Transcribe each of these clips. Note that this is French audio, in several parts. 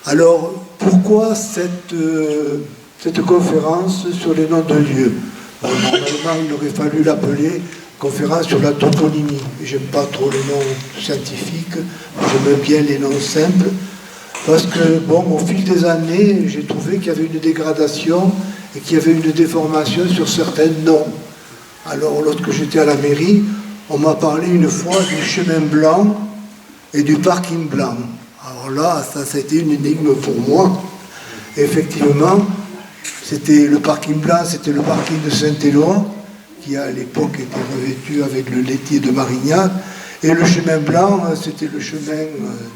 Alors, pourquoi cette conférence sur les noms de lieux? Normalement, il aurait fallu l'appeler conférence sur la toponymie. J'aime pas trop les noms scientifiques, j'aime bien les noms simples, parce que, bon, au fil des années, j'ai trouvé qu'il y avait une dégradation et qu'il y avait une déformation sur certains noms. Alors, lorsque j'étais à la mairie, on m'a parlé une fois du chemin blanc et du parking blanc. Alors là, ça a été une énigme pour moi. Effectivement, c'était le parking blanc, c'était le parking de Saint-Éloi, qui à l'époque était revêtu avec le laitier de Marignac, et le chemin blanc, c'était le chemin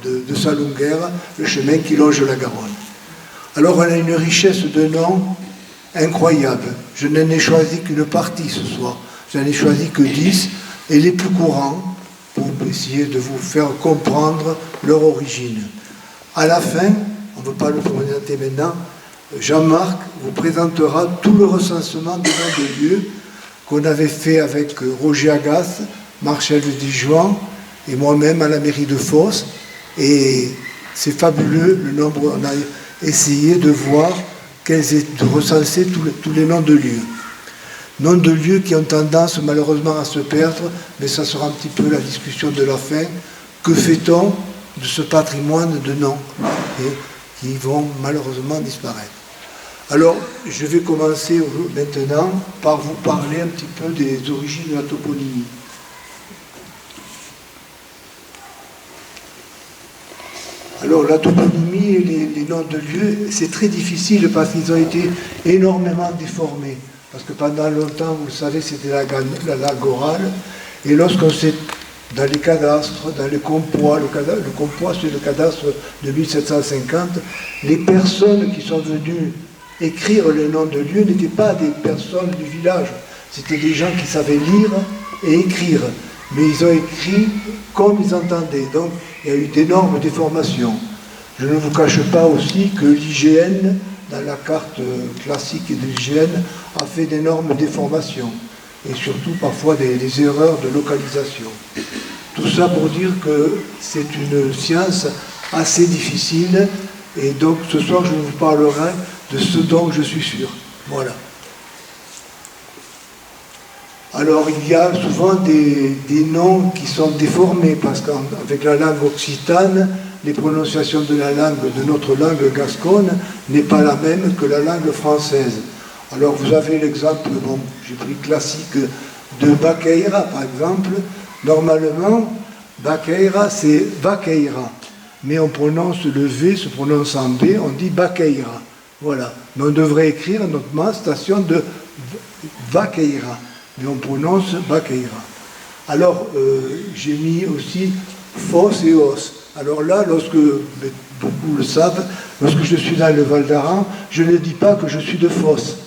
de Salonguères, le chemin qui longe la Garonne. Alors on a une richesse de noms incroyable. Je n'en ai choisi qu'une partie ce soir, j'en ai choisi que 10, et les plus courants, pour essayer de vous faire comprendre leur origine. À la fin, on ne peut pas le présenter maintenant, Jean-Marc vous présentera tout le recensement des noms de lieux qu'on avait fait avec Roger Agasse, Marcel Dijuan et moi-même à la mairie de Fos. Et c'est fabuleux le nombre, on a essayé de voir, de recenser tous les noms de lieux. Noms de lieux qui ont tendance malheureusement à se perdre, mais ça sera un petit peu la discussion de la fin. Que fait-on de ce patrimoine de noms qui vont malheureusement disparaître? Alors, je vais commencer maintenant par vous parler un petit peu des origines de la toponymie. Alors, la toponymie et les noms de lieux, c'est très difficile parce qu'ils ont été énormément déformés. Parce que pendant longtemps, vous le savez, c'était la langue orale. Et lorsqu'on s'est dans les cadastres, dans les compois, le compois c'est le cadastre de 1750, les personnes qui sont venues écrire le nom de lieu n'étaient pas des personnes du village, c'était des gens qui savaient lire et écrire, mais ils ont écrit comme ils entendaient, donc il y a eu d'énormes déformations. Je ne vous cache pas aussi que l'IGN, dans la carte classique de l'IGN, a fait d'énormes déformations, et surtout parfois des erreurs de localisation. Tout ça pour dire que c'est une science assez difficile, et donc ce soir je vous parlerai de ce dont je suis sûr. Voilà. Alors il y a souvent des noms qui sont déformés, parce qu'avec la langue occitane, les prononciations de la langue, de notre langue gasconne, n'est pas la même que la langue française. Alors vous avez l'exemple, bon, j'ai pris classique de Baqueira par exemple. Normalement, Baqueira c'est Vaqueira, mais on prononce le V, se prononce en B, on dit Baqueira. Voilà. Mais on devrait écrire notre station de Vaqueira, mais on prononce Baqueira. Alors, j'ai mis aussi Fos et Os. Alors là, beaucoup le savent, lorsque je suis dans le Val d'Aran, je ne dis pas que je suis de Fos.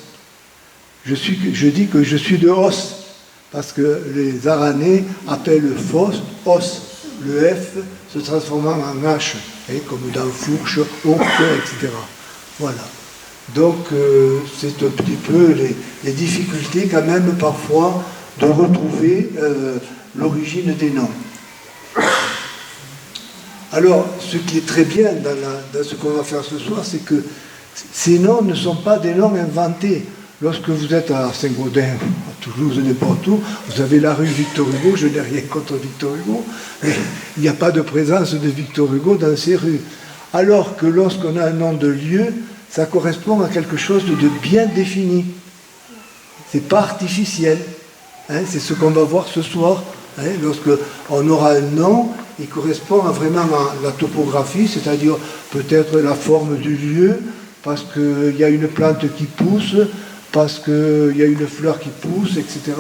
Je dis que je suis de Os, parce que les Aranais appellent Fos, Os. Le F se transformant en H, comme dans fourche, oncle, etc. Voilà. Donc, c'est un petit peu les difficultés quand même parfois de retrouver l'origine des noms. Alors, ce qui est très bien dans ce qu'on va faire ce soir, c'est que ces noms ne sont pas des noms inventés. Lorsque vous êtes à Saint-Gaudens, à Toulouse, n'importe où, vous avez la rue Victor Hugo, je n'ai rien contre Victor Hugo, mais il n'y a pas de présence de Victor Hugo dans ces rues. Alors que lorsqu'on a un nom de lieu, ça correspond à quelque chose de bien défini. C'est pas artificiel. C'est ce qu'on va voir ce soir. Lorsqu'on aura un nom, il correspond vraiment à la topographie, c'est-à-dire peut-être la forme du lieu, parce qu'il y a une plante qui pousse, parce qu'il y a une fleur qui pousse, etc.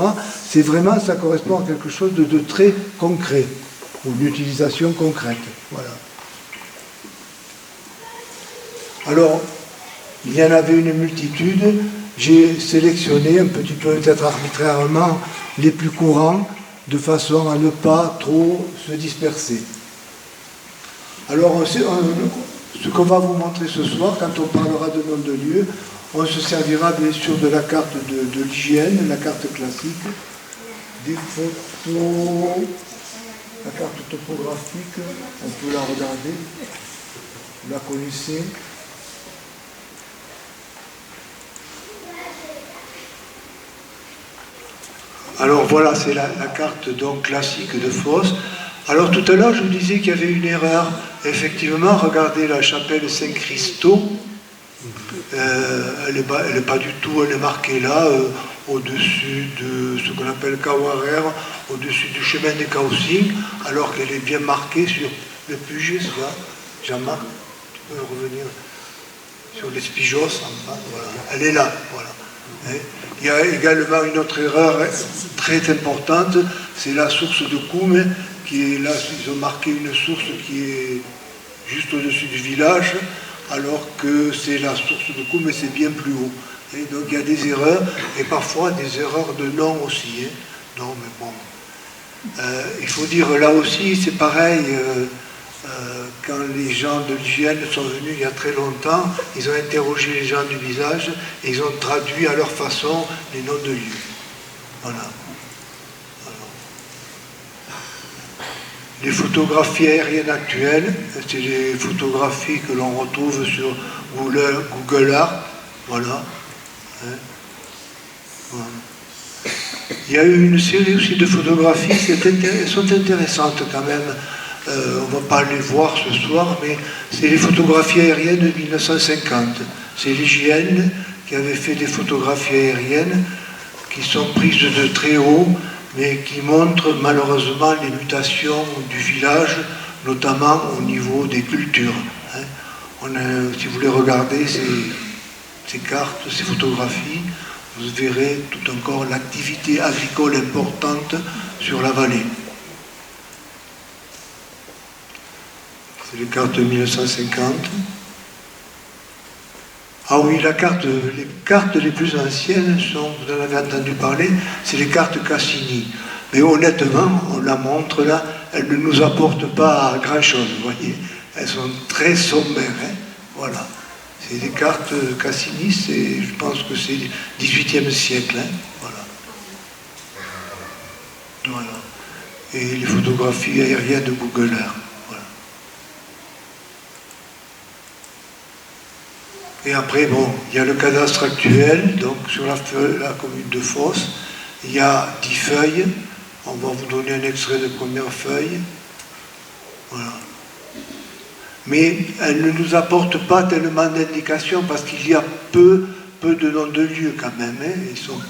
C'est vraiment, ça correspond à quelque chose de très concret, ou une utilisation concrète. Voilà. Alors, il y en avait une multitude. J'ai sélectionné un petit peu, peut-être arbitrairement, les plus courants, de façon à ne pas trop se disperser. Alors, ce qu'on va vous montrer ce soir, quand on parlera de nom de lieu, on se servira bien sûr de la carte de l'hygiène, la carte classique, des photos, la carte topographique, on peut la regarder. Vous la connaissez? Alors voilà, c'est la carte donc classique de Fos. Alors tout à l'heure, je vous disais qu'il y avait une erreur. Effectivement, regardez la chapelle Saint-Christo. Elle est pas du tout, elle est marquée là, au-dessus de ce qu'on appelle Kawarer, au-dessus du chemin des Kaossing, alors qu'elle est bien marquée sur le Puget, là. Jean-Marc, tu peux revenir sur les Spijos, enfin, voilà. Elle est là, voilà. Il y a également une autre erreur très importante, c'est la source de Koum, qui est là, ils ont marqué une source qui est juste au-dessus du village, alors que c'est la source de Koum, mais c'est bien plus haut. Et donc il y a des erreurs, et parfois des erreurs de nom aussi. Non, mais bon. Il faut dire, là aussi, c'est pareil, quand les gens de l'hygiène sont venus il y a très longtemps, ils ont interrogé les gens du visage, et ils ont traduit à leur façon les noms de lieux. Voilà. Les photographies aériennes actuelles, c'est les photographies que l'on retrouve sur Google Earth. Voilà. Voilà. Il y a eu une série aussi de photographies, elles sont intéressantes quand même. On ne va pas les voir ce soir, mais c'est les photographies aériennes de 1950. C'est l'hygiène qui avait fait des photographies aériennes qui sont prises de très haut, mais qui montrent malheureusement les mutations du village, notamment au niveau des cultures. Si vous les regardez, ces cartes, ces photographies, vous verrez tout encore l'activité agricole importante sur la vallée. C'est les cartes de 1950. Ah oui, les cartes les plus anciennes sont, vous en avez entendu parler, c'est les cartes Cassini. Mais honnêtement, on la montre là, elles ne nous apportent pas grand-chose, vous voyez. Elles sont très sommaires, voilà. C'est des cartes Cassini, je pense que c'est du XVIIIe siècle, voilà. Voilà. Et les photographies aériennes de Google Earth. Et après, bon, il y a le cadastre actuel, donc sur la commune de Fos, il y a 10 feuilles. On va vous donner un extrait de première feuille. Voilà. Mais elles ne nous apportent pas tellement d'indications parce qu'il y a peu de noms de lieux quand même. Elles sont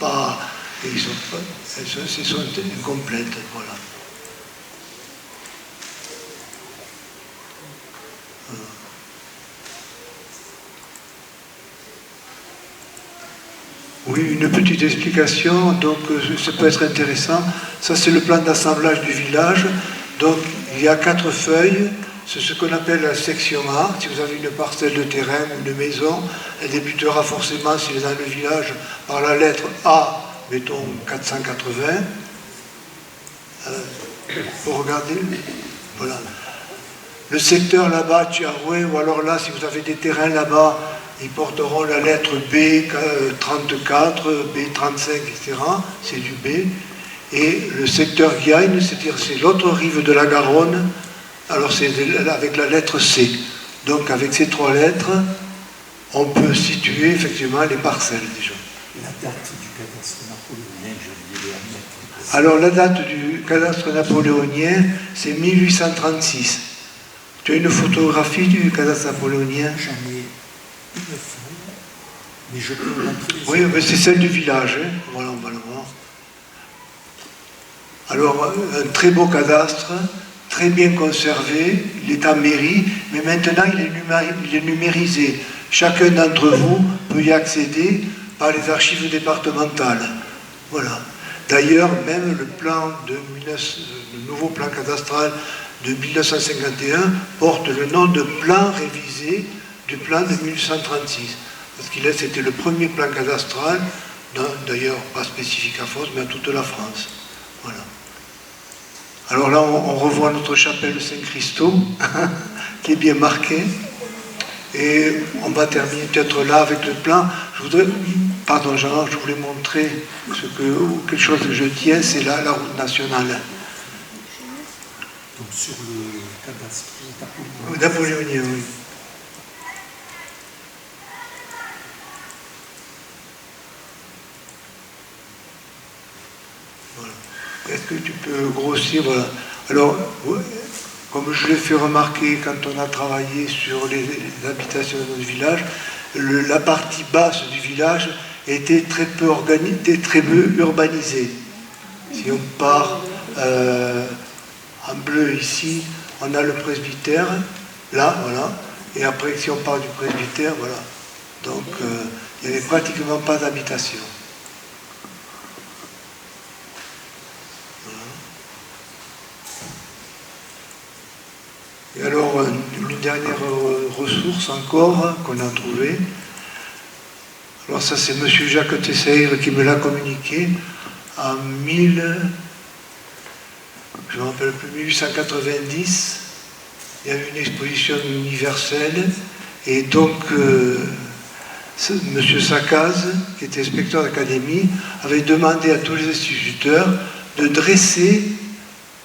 incomplètes. Voilà. Oui, une petite explication, donc ça peut être intéressant. Ça, c'est le plan d'assemblage du village. Donc, il y a 4 feuilles. C'est ce qu'on appelle la section A. Si vous avez une parcelle de terrain ou une maison, elle débutera forcément, si elle est dans le village, par la lettre A, mettons 480. Pour regarder, voilà. Le secteur là-bas, Tchiaroué, ou alors là, si vous avez des terrains là-bas, ils porteront la lettre B34, B35, etc. C'est du B. Et le secteur Guyane, c'est-à-dire c'est l'autre rive de la Garonne, alors c'est avec la lettre C. Donc avec ces 3 lettres, on peut situer effectivement les parcelles déjà. La date du cadastre napoléonien, je l'ai à mettre. Alors la date du cadastre napoléonien, c'est 1836. Tu as une photographie du cadastre napoléonien? J'en ai une feuille, mais je peux vous montrer. Oui, mais c'est celle du village. Voilà, on va le voir. Alors, un très beau cadastre, très bien conservé, il est en mairie, mais maintenant il est numérisé. Chacun d'entre vous peut y accéder par les archives départementales. Voilà. D'ailleurs, même le nouveau plan cadastral de 1951 porte le nom de plan révisé du plan de 1836. Parce qu'il c'était le premier plan cadastral, d'ailleurs pas spécifique à Fos, mais à toute la France. Voilà. Alors là, on revoit notre chapelle Saint-Christo, qui est bien marquée. Et on va terminer peut-être là avec le plan. Pardon Jean, je voulais montrer quelque chose que je tiens, c'est là la route nationale. Donc sur le cadastre napoléonien, oui. est-ce que tu peux grossir, voilà. Alors, comme je l'ai fait remarquer quand on a travaillé sur les habitations de notre village, la partie basse du village était très peu urbanisée. Si on part en bleu ici, on a le presbytère, là, voilà, et après si on part du presbytère, voilà. Donc il n'y avait pratiquement pas d'habitation. Et alors, une dernière ressource encore qu'on a trouvée. Alors ça, c'est M. Jacques Tessayre qui me l'a communiqué en je ne me rappelle plus, 1890. Il y a eu une exposition universelle. Et donc, M. Sacaz, qui était inspecteur d'académie, avait demandé à tous les instituteurs de dresser,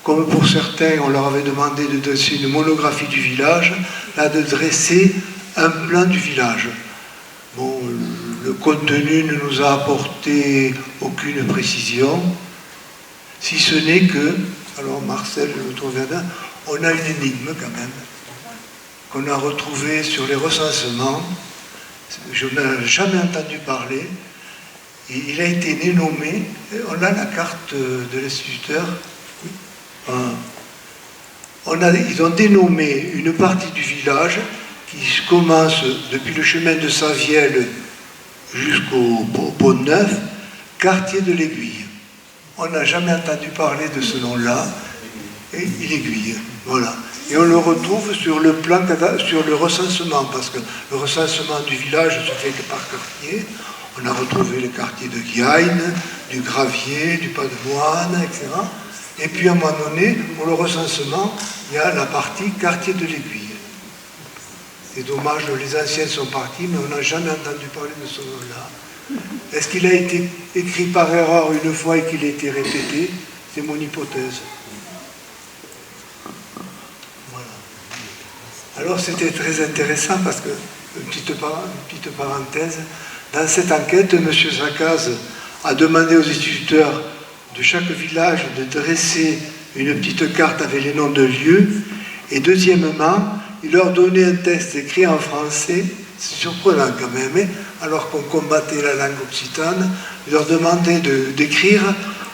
comme pour certains, on leur avait demandé de dresser une monographie du village, là, de dresser un plan du village. Bon, le contenu ne nous a apporté aucune précision, si ce n'est que, alors Marcel, je le trouve bien, on a une énigme quand même, qu'on a retrouvée sur les recensements. Je n'en ai jamais entendu parler. Il a été dénommé, on a la carte de l'instituteur. Ils ont dénommé une partie du village qui commence depuis le chemin de Savielle jusqu'au Pont Neuf, quartier de l'Aiguille. On n'a jamais entendu parler de ce nom-là, et l'Aiguille, voilà. Et on le retrouve sur le plan, sur le recensement, parce que le recensement du village se fait que par quartier. On a retrouvé le quartier de Guiagne, du Gravier, du Pas de Moine, etc. Et puis à un moment donné, pour le recensement, il y a la partie quartier de l'Aiguille. C'est dommage, les anciens sont partis, mais on n'a jamais entendu parler de ce nom-là. Est-ce qu'il a été écrit par erreur une fois et qu'il a été répété? C'est mon hypothèse. Voilà. Alors c'était très intéressant parce que, une petite parenthèse, dans cette enquête, M. Sacaz a demandé aux instituteurs de chaque village de dresser une petite carte avec les noms de lieux, et deuxièmement, il leur donnait un texte écrit en français, c'est surprenant quand même, hein, alors qu'on combattait la langue occitane, il leur demandait d'écrire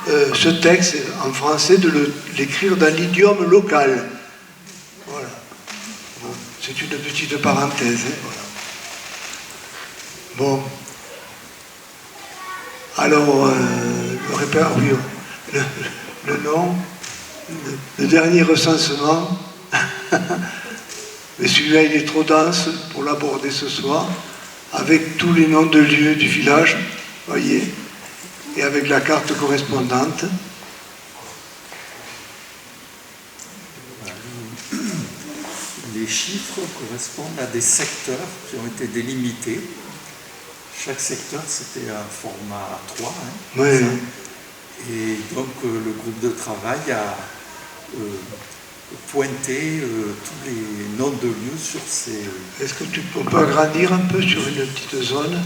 ce texte en français, de l'écrire dans l'idiome local. Voilà. Bon, c'est une petite parenthèse. Hein, voilà. Bon. Alors, le nom, le dernier recensement, mais celui-là il est trop dense pour l'aborder ce soir, avec tous les noms de lieux du village, voyez, et avec la carte correspondante. Les chiffres correspondent à des secteurs qui ont été délimités. Chaque secteur, c'était un format A3. Hein, oui. Et donc, le groupe de travail a pointé tous les noms de lieux sur ces... Est-ce que on peut agrandir un peu sur une petite zone?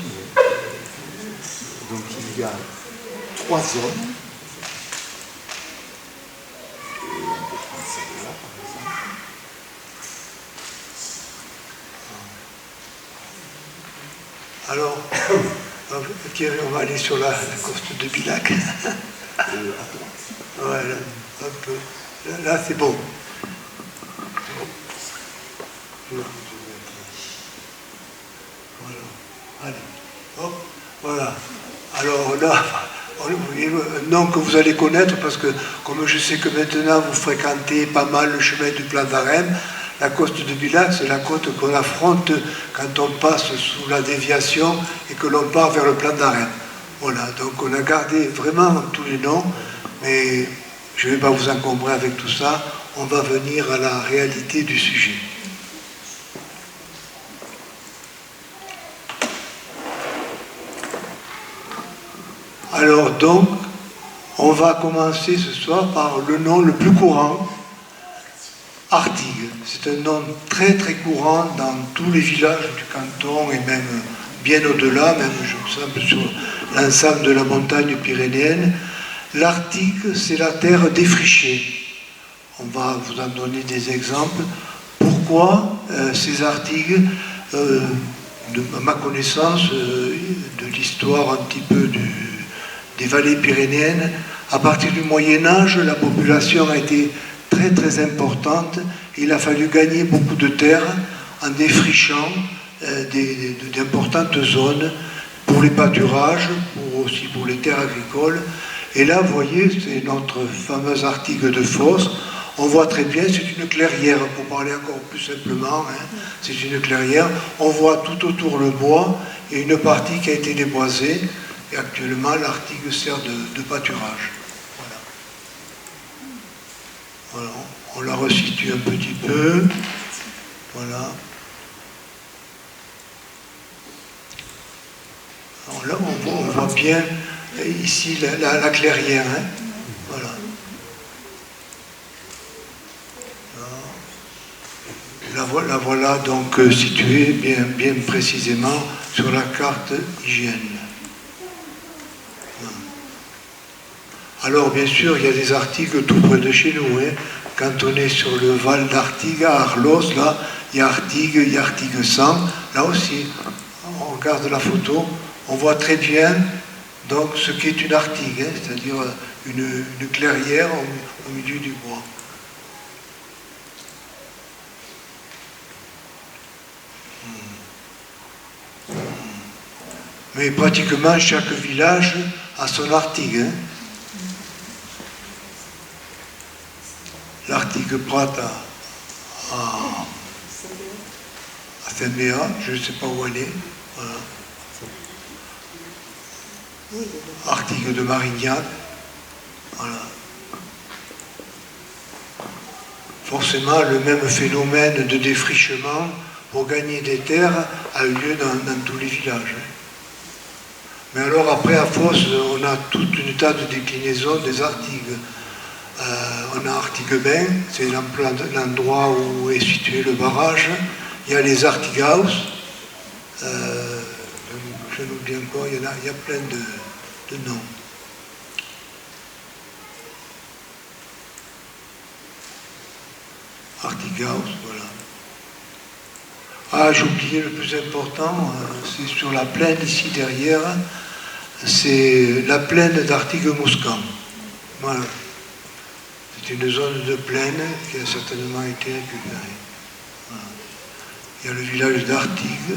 Donc, il y a 3 zones. Et on peut prendre celle-là, par exemple. Alors, Thierry, on va aller sur la coste de Bilac. Voilà, un peu. Là, c'est bon. Voilà. Allez. Hop. Voilà. Alors là, vous voyez un nom que vous allez connaître parce que, comme je sais que maintenant vous fréquentez pas mal le chemin du Plan d'Arême, la côte de Bilac, c'est la côte qu'on affronte quand on passe sous la déviation et que l'on part vers le Plan d'Arême. Voilà, donc on a gardé vraiment tous les noms, mais je ne vais pas vous encombrer avec tout ça, on va venir à la réalité du sujet. Alors donc, on va commencer ce soir par le nom le plus courant, Artigues. C'est un nom très très courant dans tous les villages du canton et même bien au-delà, même je me semble sur l'ensemble de la montagne pyrénéenne. L'Arctique, c'est la terre défrichée. On va vous en donner des exemples. Pourquoi ces Arctiques, de ma connaissance de l'histoire un petit peu des vallées pyrénéennes, à partir du Moyen-Âge, la population a été très très importante. Il a fallu gagner beaucoup de terres en défrichant d'importantes zones pour les pâturages, aussi pour les terres agricoles. Et là, vous voyez, c'est notre fameuse Arctique de Fos. On voit très bien, c'est une clairière, pour parler encore plus simplement, hein, c'est une clairière. On voit tout autour le bois et une partie qui a été déboisée. Et actuellement, l'Arctique sert de pâturage. Voilà. Voilà. On la resitue un petit peu. Voilà. Alors là, on voit bien ici la clairière. Hein. Voilà. La voilà donc située bien précisément sur la carte IGN. Alors bien sûr, il y a des Arctiques tout près de chez nous. Hein. Quand on est sur le Val d'Artigue, à Arlos, là, il y a Artigue, il y a Artigue 100. Là aussi, on regarde la photo, on voit très bien donc, ce qu'est une Artigue, hein, c'est-à-dire une clairière au milieu du bois. Mais pratiquement chaque village a son Artigue. Hein. L'Artigue Prat à Saint-Béat, je ne sais pas où elle est. Voilà. Artigue de Marignac. Voilà. Forcément, le même phénomène de défrichement pour gagner des terres a eu lieu dans tous les villages. Mais alors après, à Fos, on a toute une tas de déclinaisons des Artigues. On a Artiguebain, c'est l'endroit où est situé le barrage. Il y a les Artighaus. Je n'oublie encore, il y a plein de noms. Artighaus, voilà. Ah, j'ai oublié le plus important, c'est sur la plaine ici derrière, c'est la plaine d'Artigue-Mouscan. Voilà. C'est une zone de plaine qui a certainement été récupérée. Voilà. Il y a le village d'Artigue.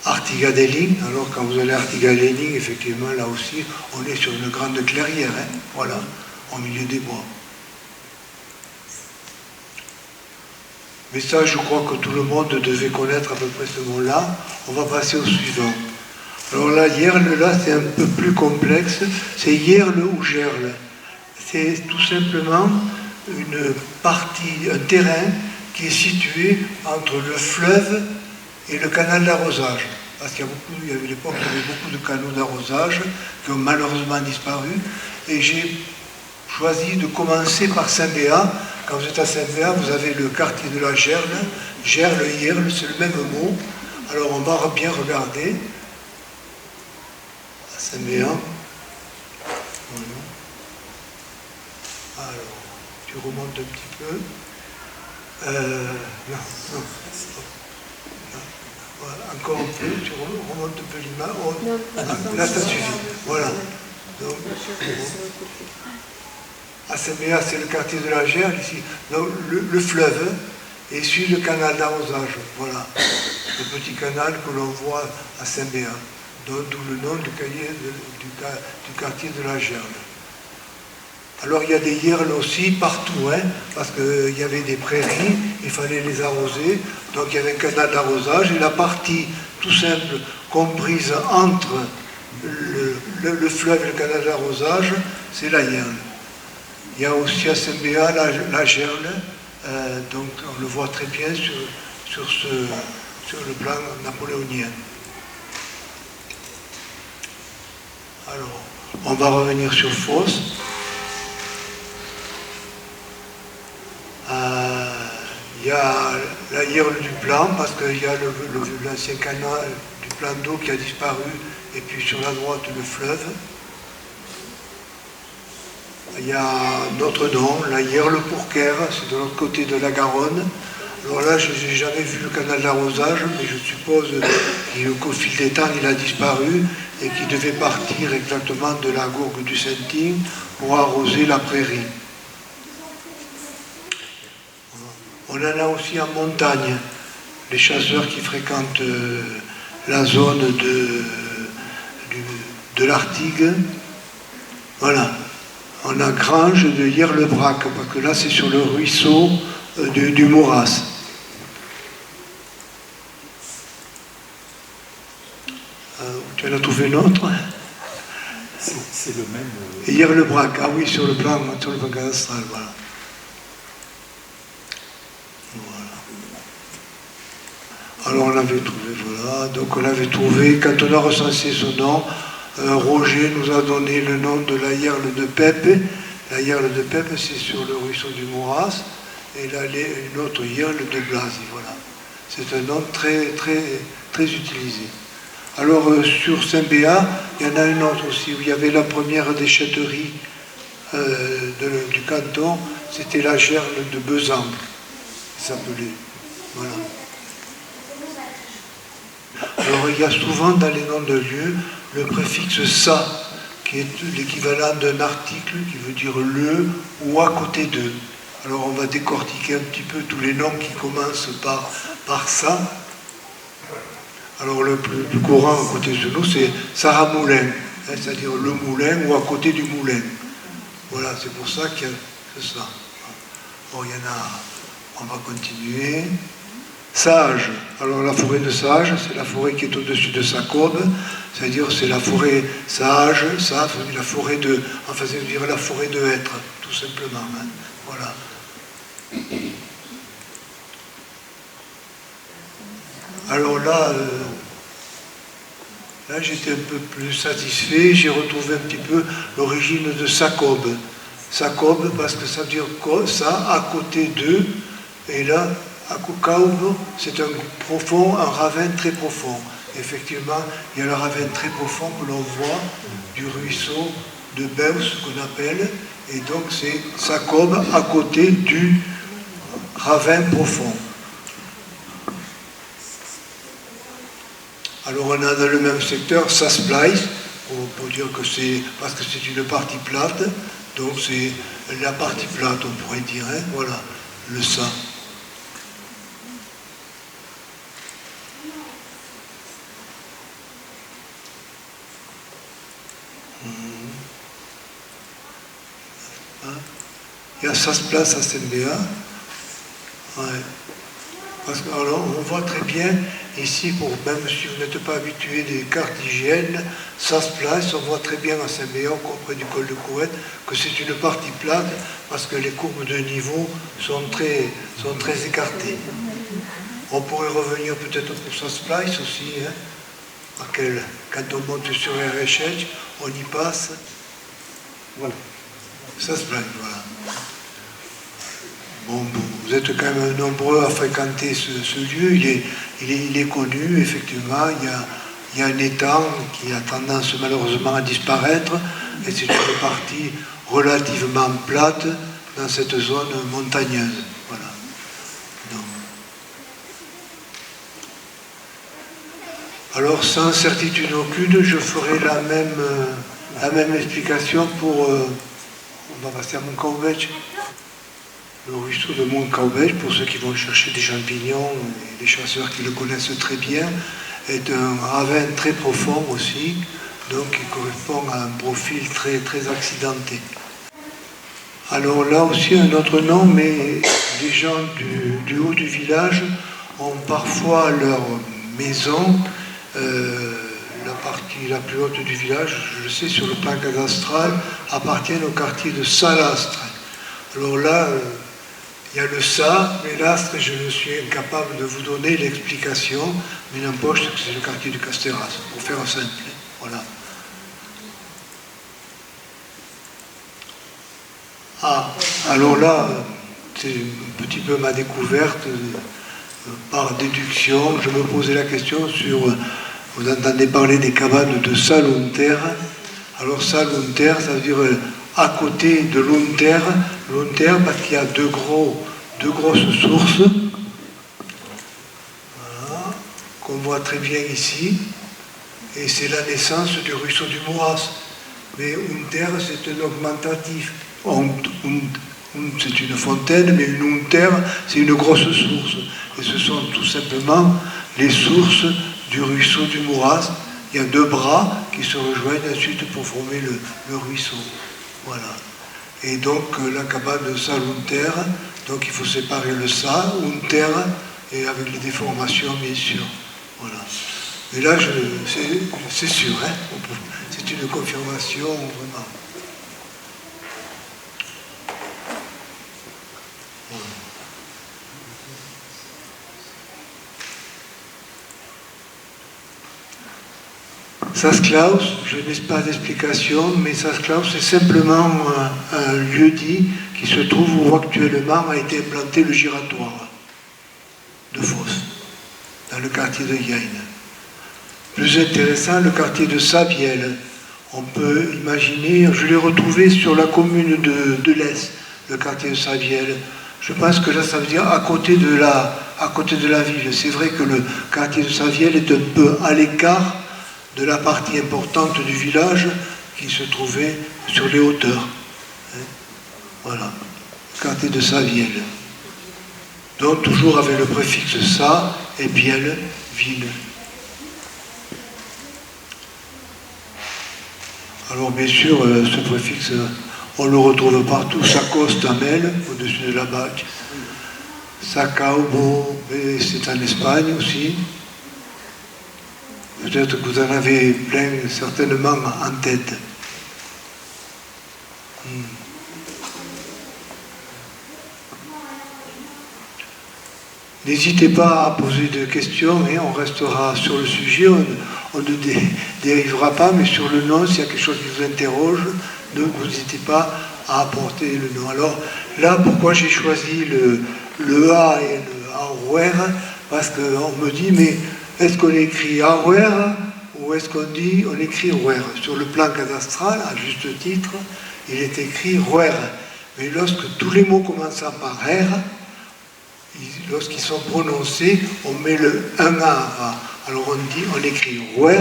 Artigadelling, alors quand vous allez à Artigadelling, effectivement, là aussi, on est sur une grande clairière, hein, voilà, au milieu des bois. Mais ça, je crois que tout le monde devait connaître à peu près ce mot-là. On va passer au suivant. Alors là, Yerle, là, c'est un peu plus complexe. C'est Yerle ou Gerle. C'est tout simplement une partie, un terrain qui est situé entre le fleuve et le canal d'arrosage. Parce qu'il y avait l'époque, il y avait beaucoup de canaux d'arrosage qui ont malheureusement disparu. Et j'ai choisi de commencer par Saint-Béat. Quand vous êtes à Saint-Béat, vous avez le quartier de la Gerle. Gerle, Yerle, c'est le même mot. Alors on va bien regarder. À Saint-Béat. Voilà. Alors, tu remontes un petit peu. Non. Voilà, encore un peu, tu remontes un peu l'image. Oh, là, ça suffit. Voilà. Donc, à Saint-Béat, c'est le quartier de la Gerle, ici. Donc, le fleuve, et suit le canal d'arrosage. Voilà. Le petit canal que l'on voit à Saint-Béat. D'où le nom du quartier de la Gerle. Alors il y a des yerles aussi partout, hein, parce qu'il y avait des prairies, il fallait les arroser, donc il y avait un canal d'arrosage, et la partie tout simple comprise entre le fleuve et le canal d'arrosage, c'est la Yerle. Il y a aussi à Saint-Béat la Gerle, donc on le voit très bien sur le plan napoléonien. Alors, on va revenir sur Fos. Il y a la Yerle du Plan, parce qu'il y a l'ancien canal du plan d'eau qui a disparu et puis sur la droite le fleuve. Il y a notre nom, la Yerle-Pourcaire, c'est de l'autre côté de la Garonne. Alors là, je n'ai jamais vu le canal d'arrosage, mais je suppose qu'au fil des temps, il a disparu et qu'il devait partir exactement de la gourgue du Sainting pour arroser la prairie. On en a aussi en montagne, les chasseurs qui fréquentent la zone de l'Artigue. Voilà. On a Grange de Yerle-Brac, parce que là, c'est sur le ruisseau du Mouras. Tu en as trouvé une autre? C'est le même. Yerle-Brac, ah oui, sur le plan cadastral, voilà. Alors on l'avait trouvé, voilà. Donc on l'avait trouvé, quand on a recensé son nom, Roger nous a donné le nom de la Yerle de Pepe. La Yerle de Pepe, c'est sur le ruisseau du Mouras, et là, une autre Yerle de Blazy, voilà. C'est un nom très, très, très utilisé. Alors sur Saint-Béat, il y en a une autre aussi, où il y avait la première déchetterie du canton, c'était la Gerle de Besançon, ça s'appelait. Voilà. Alors il y a souvent dans les noms de lieux le préfixe ça, qui est l'équivalent d'un article qui veut dire le ou à côté de. Alors on va décortiquer un petit peu tous les noms qui commencent par ça. Alors le plus courant à côté de nous, c'est Sarah Moulin, hein, c'est-à-dire le moulin ou à côté du moulin. Voilà, c'est pour ça qu'il y a ça. Bon, il y en a, on va continuer. Sage, alors la forêt de Sage, c'est la forêt qui est au-dessus de Sacobe, c'est-à-dire c'est la forêt sage, ça, la forêt de, enfin ça veut dire la forêt de hêtre, tout simplement, hein. Voilà. Alors là, j'étais un peu plus satisfait, j'ai retrouvé un petit peu l'origine de Sacobe. Sacobe parce que ça veut dire ça, à côté d'eux, et là, à Caube, c'est un ravin très profond. Effectivement, il y a le ravin très profond que l'on voit du ruisseau de Beus, qu'on appelle, et donc c'est Sacobe à côté du ravin profond. Alors on a dans le même secteur Sasplaïs, pour dire que c'est parce que c'est une partie plate, donc c'est la partie plate, on pourrait dire, hein, voilà, le Sa. Il y a Sasplace à Saint-Béat. Ouais. Parce que, alors, on voit très bien ici, même si vous n'êtes pas habitué des cartes d'hygiène, Sasplace, on voit très bien à Saint-Béat, auprès du col de Couette, que c'est une partie plate parce que les courbes de niveau sont très écartées. On pourrait revenir peut-être pour Sasplace aussi, hein, quand on monte sur RHH, on y passe. Voilà. Sasplace, voilà. Bon, vous êtes quand même nombreux à fréquenter ce lieu, il est connu, effectivement, il y a un étang qui a tendance malheureusement à disparaître, et c'est une partie relativement plate dans cette zone montagneuse. Voilà. Donc. Alors, sans certitude aucune, je ferai la même explication pour... on va passer à Montcaubec. Le ruisseau de Montcaubec, pour ceux qui vont chercher des champignons, et les chasseurs qui le connaissent très bien, est un ravin très profond aussi, donc qui correspond à un profil très, très accidenté. Alors là aussi un autre nom, mais les gens du haut du village ont parfois leur maison, la partie la plus haute du village, je le sais, sur le plan cadastral, appartiennent au quartier de Salastre. Alors là, il y a le ça, mais l'astre, je ne suis incapable de vous donner l'explication, mais n'importe que c'est le quartier du Casteras, pour faire simple. Voilà. Ah, alors là, c'est un petit peu ma découverte, par déduction, je me posais la question sur Vous entendez parler des cabanes de Salonterre. Alors Salonterre, ça veut dire à côté de Lonterre, parce qu'il y a deux grosses sources, voilà, qu'on voit très bien ici, et c'est la naissance du ruisseau du Mouras. Mais Unterre, c'est un augmentatif. C'est une fontaine, mais une Unterre, c'est une grosse source. Et ce sont tout simplement les sources du ruisseau du Mouras. Il y a deux bras qui se rejoignent ensuite pour former le ruisseau. Voilà. Et donc la cabane de Salonterre, donc il faut séparer le Sa, Unterre, et avec les déformations bien sûr. Voilà. Mais là, c'est sûr, hein, c'est une confirmation vraiment. Sass-Claus, je n'ai pas d'explication, mais Sass-Claus c'est simplement un lieu-dit qui se trouve où actuellement a été implanté le giratoire de Fos, dans le quartier de Gien. Plus intéressant, le quartier de Saviel. On peut imaginer, je l'ai retrouvé sur la commune de l'Est, le quartier de Saviel. Je pense que là, ça veut dire à côté de la ville. C'est vrai que le quartier de Saviel est un peu à l'écart de la partie importante du village qui se trouvait sur les hauteurs. Voilà, quartier de Saviel. Donc toujours avec le préfixe Sa et Biel, ville. Alors bien sûr, ce préfixe, on le retrouve partout. Sacoste à Mel, au-dessus de la Bac. Sacaubo, c'est en Espagne aussi. Peut-être que vous en avez plein, certainement, en tête. N'hésitez pas à poser des questions, et on restera sur le sujet, on ne dérivera pas, mais sur le nom, s'il y a quelque chose qui vous interroge, n'hésitez pas à apporter le nom. Alors là, pourquoi j'ai choisi le A et le Arouer? Parce qu'on me dit, mais est-ce qu'on écrit Arouer ou est-ce qu'on écrit Rouer? Sur le plan cadastral, à juste titre, il est écrit Rouer. Mais lorsque tous les mots commençant par R, lorsqu'ils sont prononcés, on met le 1 A. Alors on écrit Rouer,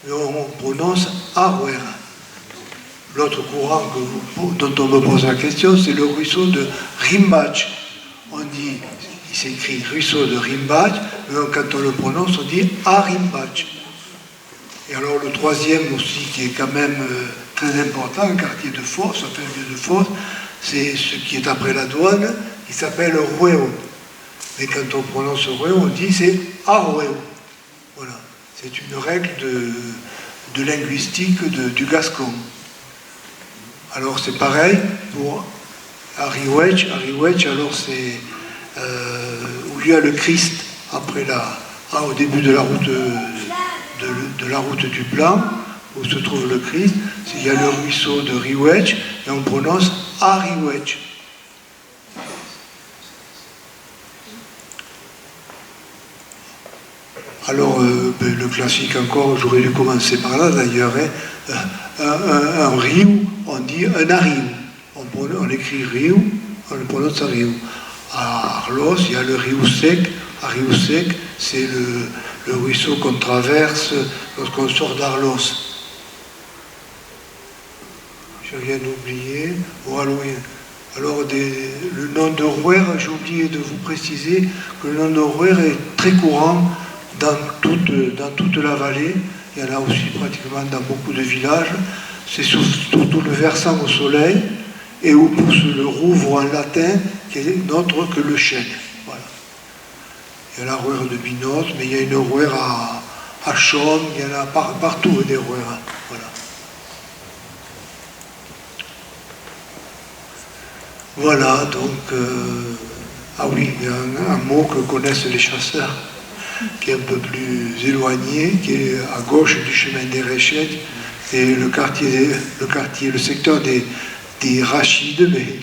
mais on prononce Arouer. L'autre courant dont on me pose la question, c'est le ruisseau de Rimbach. On dit, il s'écrit ruisseau de Rimbach, mais quand on le prononce, on dit Arimbach. Et alors le troisième aussi, qui est quand même très important, un quartier de Fos, enfin un lieu de Fos, c'est ce qui est après la douane, il s'appelle Rouéo. Mais quand on prononce Rouéo, on dit c'est Arouéo. Voilà. C'est une règle de linguistique du gascon. Alors c'est pareil pour Ariouech. Ariouech, alors c'est où il y a le Christ après au début de la route de la route du Plan, où se trouve le Christ. Il y a le ruisseau de Riouech et on prononce Ariouech. Alors, le classique encore, j'aurais dû commencer par là d'ailleurs, hein. Un riou, on dit un ariou. On écrit riou, on le prononce ariou. À Arlos, il y a le riou sec. À Riou sec, c'est le ruisseau qu'on traverse lorsqu'on sort d'Arlos. J'ai rien oublié. Oh, alors, le nom de Rouer, j'ai oublié de vous préciser que le nom de Rouer est très courant dans toute la vallée. Il y en a aussi pratiquement dans beaucoup de villages. C'est surtout le versant au soleil et où pousse le rouvre en latin qui est autre que le chêne. Voilà. Il y a la rouère de Binote, mais il y a une rouère à Chaume, il y en a partout des rouères. Voilà. Voilà, donc, ah oui, il y a un mot que connaissent les chasseurs, qui est un peu plus éloigné, qui est à gauche du chemin des Réchettes, c'est le secteur des Rachides, mais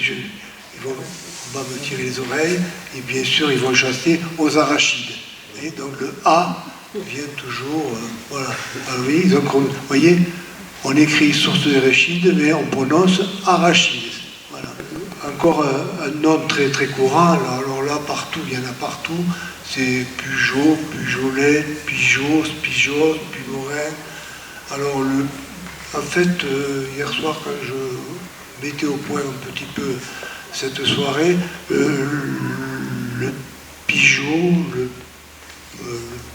on va me tirer les oreilles, et bien sûr ils vont chasser aux arachides. Et donc le A vient toujours, voilà. Ah oui, donc vous voyez, on écrit source d'Erechid, mais on prononce Arachide. Voilà. Encore un nom très très courant, alors là, partout, il y en a partout, c'est Pujol, Pujolet, Pijos, Pijos, Pumorin. Alors, en fait, hier soir, quand je mettais au point un petit peu cette soirée, le Pijot, le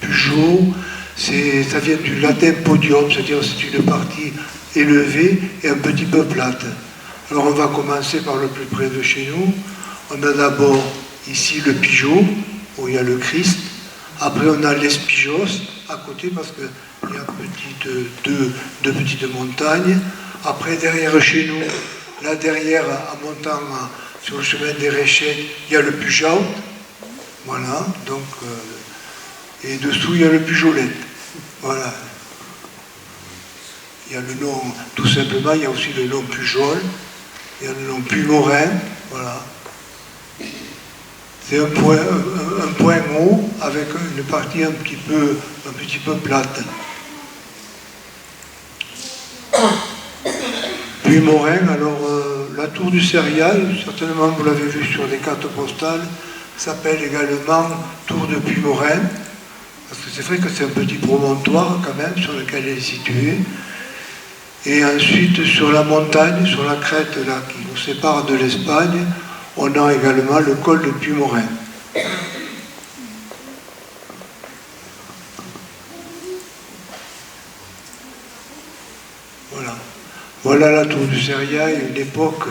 Pujol, ça vient du latin podium, c'est-à-dire c'est une partie élevée et un petit peu plate. Alors on va commencer par le plus près de chez nous. On a d'abord ici le Pijot, où il y a le Christ. Après on a l'Espijos à côté parce qu'il y a deux petites montagnes. Après derrière chez nous, là derrière en montant sur le chemin des Réchettes, il y a le Pujaut. Voilà, donc et dessous il y a le Pujolet. Voilà. Il y a le nom, tout simplement, il y a aussi le nom Pujol, il y a le nom Pumorin, voilà. C'est un point haut avec une partie un petit peu plate. Pumorin, alors la tour du Cérial, certainement vous l'avez vu sur des cartes postales, s'appelle également tour de Pumorin. Parce que c'est vrai que c'est un petit promontoire quand même sur lequel elle est située. Et ensuite sur la montagne, sur la crête là qui nous sépare de l'Espagne, on a également le col de Pumorin. Voilà. Voilà la tour du Cérial, une époque